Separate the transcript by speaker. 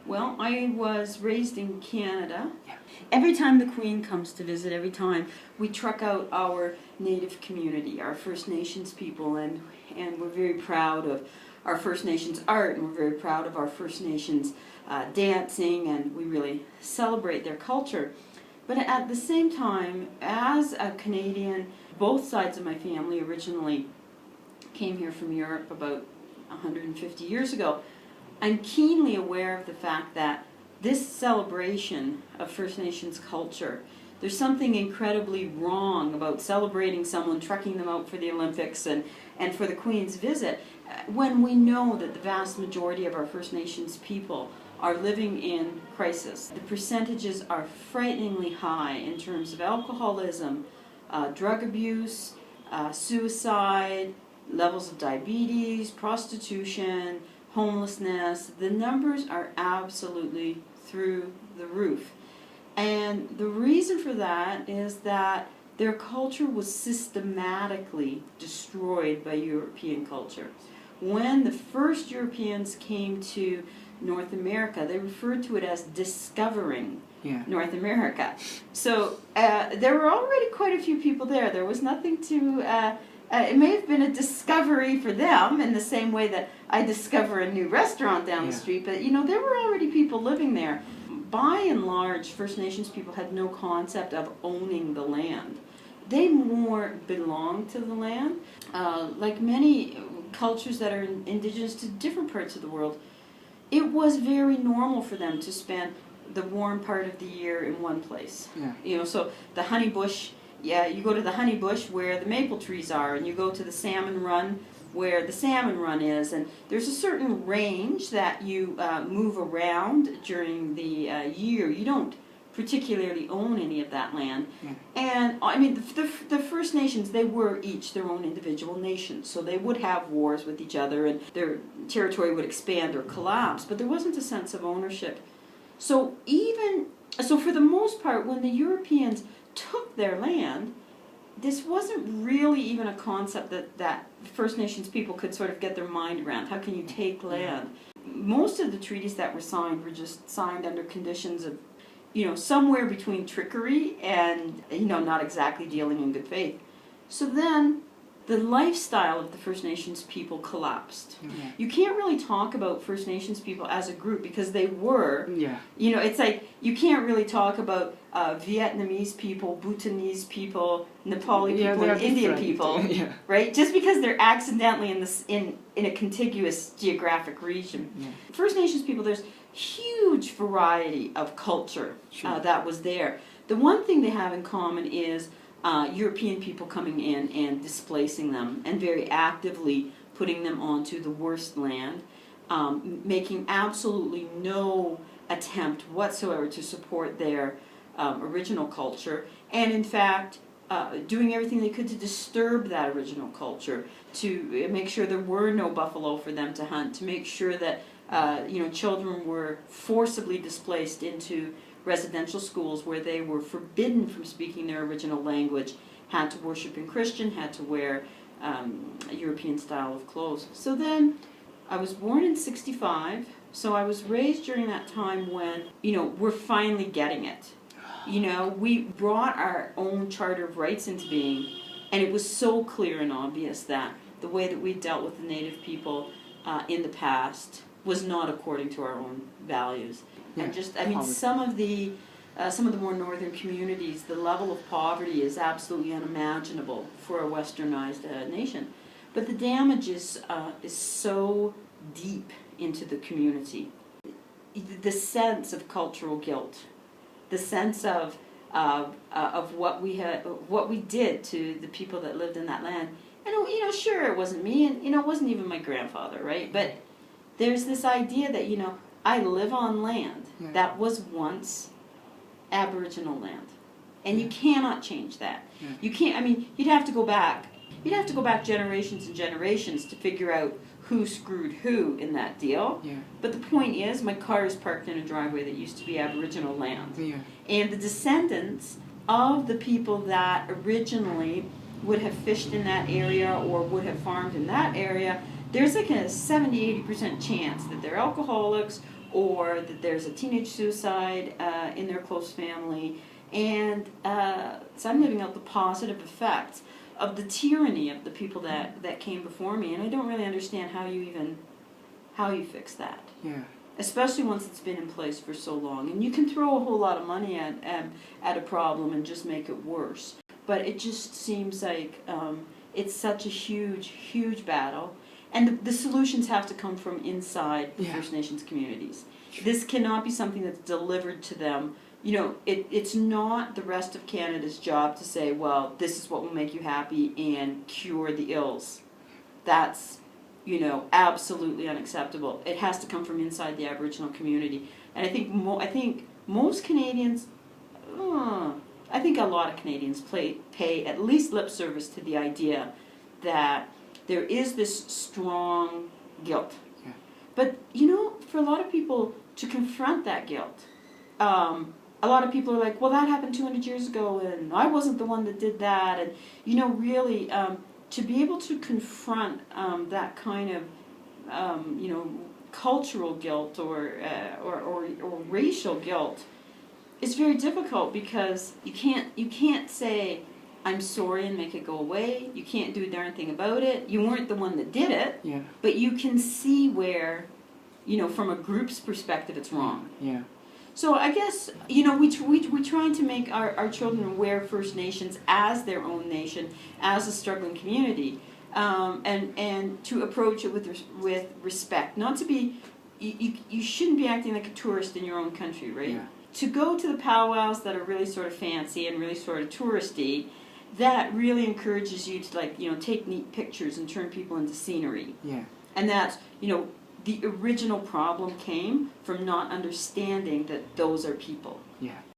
Speaker 1: Well, I was raised in Canada.
Speaker 2: Yeah.
Speaker 1: Every time the Queen comes to visit, every time we truck out our Native community, our First Nations people, and we're very proud of our First Nations art, and we're very proud of our First Nations dancing, and we really celebrate their culture. But at the same time, as a Canadian, both sides of my family originally came here from Europe about 150 years ago. I'm keenly aware of the fact that this celebration of First Nations culture, there's something incredibly wrong about celebrating someone, trucking them out for the Olympics and for the Queen's visit, when we know that the vast majority of our First Nations people are living in crisis. The percentages are frighteningly high in terms of alcoholism, drug abuse, suicide, levels of diabetes, prostitution, homelessness. The numbers are absolutely through the roof. And the reason for that is that their culture was systematically destroyed by European culture. When the first Europeans came to North America, they referred to it as discovering North America. So there were already quite a few people there. There was nothing to... it may have been a discovery for them in the same way that I discover a new restaurant down the street, but there were already people living there. By and large, First Nations people had no concept of owning the land. They more belonged to the land. Like many cultures that are indigenous to different parts of the world, it was very normal for them to spend the warm part of the year in one place. So the honey bush, you go to the honey bush where the maple trees are, and you go to the salmon run where the salmon run is, and there's a certain range that you move around during the year. You don't particularly own any of that land. And I mean, the First Nations, they were each their own individual nations, so they would have wars with each other, and their territory would expand or collapse, but there wasn't a sense of ownership. So for the most part, when the Europeans took their land, this wasn't really even a concept that First Nations people could sort of get their mind around. How can you take land? Most of the treaties that were signed were just signed under conditions of, somewhere between trickery and, not exactly dealing in good faith. So then the lifestyle of the First Nations people collapsed. You can't really talk about First Nations people as a group because they were. It's like you can't really talk about Vietnamese people, Bhutanese people, Nepali people, and Indian people, right? Just because they're accidentally in a contiguous geographic region. First Nations people, there's huge variety of culture that was there. The one thing they have in common is European people coming in and displacing them and very actively putting them onto the worst land, making absolutely no attempt whatsoever to support their original culture, and in fact doing everything they could to disturb that original culture, to make sure there were no buffalo for them to hunt, to make sure that children were forcibly displaced into residential schools where they were forbidden from speaking their original language, had to worship in Christian, had to wear a European style of clothes. So then, I was born in 1965, so I was raised during that time when, we're finally getting it. We brought our own Charter of Rights into being, and it was so clear and obvious that the way that we dealt with the Native people in the past was not according to our own values. And some of the more northern communities, the level of poverty is absolutely unimaginable for a westernized nation. But the damage is so deep into the community. The sense of cultural guilt, the sense of what we did to the people that lived in that land. And sure, it wasn't me, and it wasn't even my grandfather, right? But there's this idea that I live on land that was once Aboriginal land, and you cannot change that. You can't. I mean, you'd have to go back generations and generations to figure out who screwed who in that deal. But the point is, my car is parked in a driveway that used to be Aboriginal land, and the descendants of the people that originally would have fished in that area or would have farmed in that area, there's like a 70-80% chance that they're alcoholics or that there's a teenage suicide in their close family. And so I'm living out the positive effects of the tyranny of the people that came before me, and I don't really understand how you fix that.
Speaker 2: Yeah.
Speaker 1: Especially once it's been in place for so long. And you can throw a whole lot of money at a problem and just make it worse. But it just seems like it's such a huge, huge battle. And the solutions have to come from inside the First Nations communities. This cannot be something that's delivered to them. You know, it's not the rest of Canada's job to say, well, this is what will make you happy and cure the ills. That's, you know, absolutely unacceptable. It has to come from inside the Aboriginal community. And I think most Canadians, I think a lot of Canadians pay at least lip service to the idea that there is this strong guilt.
Speaker 2: Yeah.
Speaker 1: But, you know, for a lot of people to confront that guilt, a lot of people are like, well, that happened 200 years ago, and I wasn't the one that did that. And, you know, really, to be able to confront that kind of, you know, cultural guilt or racial guilt is very difficult, because you can't say, I'm sorry, and make it go away. You can't do a darn thing about it. You weren't the one that did it.
Speaker 2: Yeah.
Speaker 1: But you can see where, you know, from a group's perspective, it's wrong.
Speaker 2: Yeah.
Speaker 1: So I guess, you know, we're trying to make our children aware of First Nations as their own nation, as a struggling community, and to approach it with respect. Not to be, you shouldn't be acting like a tourist in your own country, right?
Speaker 2: Yeah.
Speaker 1: To go to the powwows that are really sort of fancy and really sort of touristy, that really encourages you to, like, you know, take neat pictures and turn people into scenery.
Speaker 2: Yeah.
Speaker 1: And that's, you know, the original problem came from not understanding that those are people.
Speaker 2: Yeah.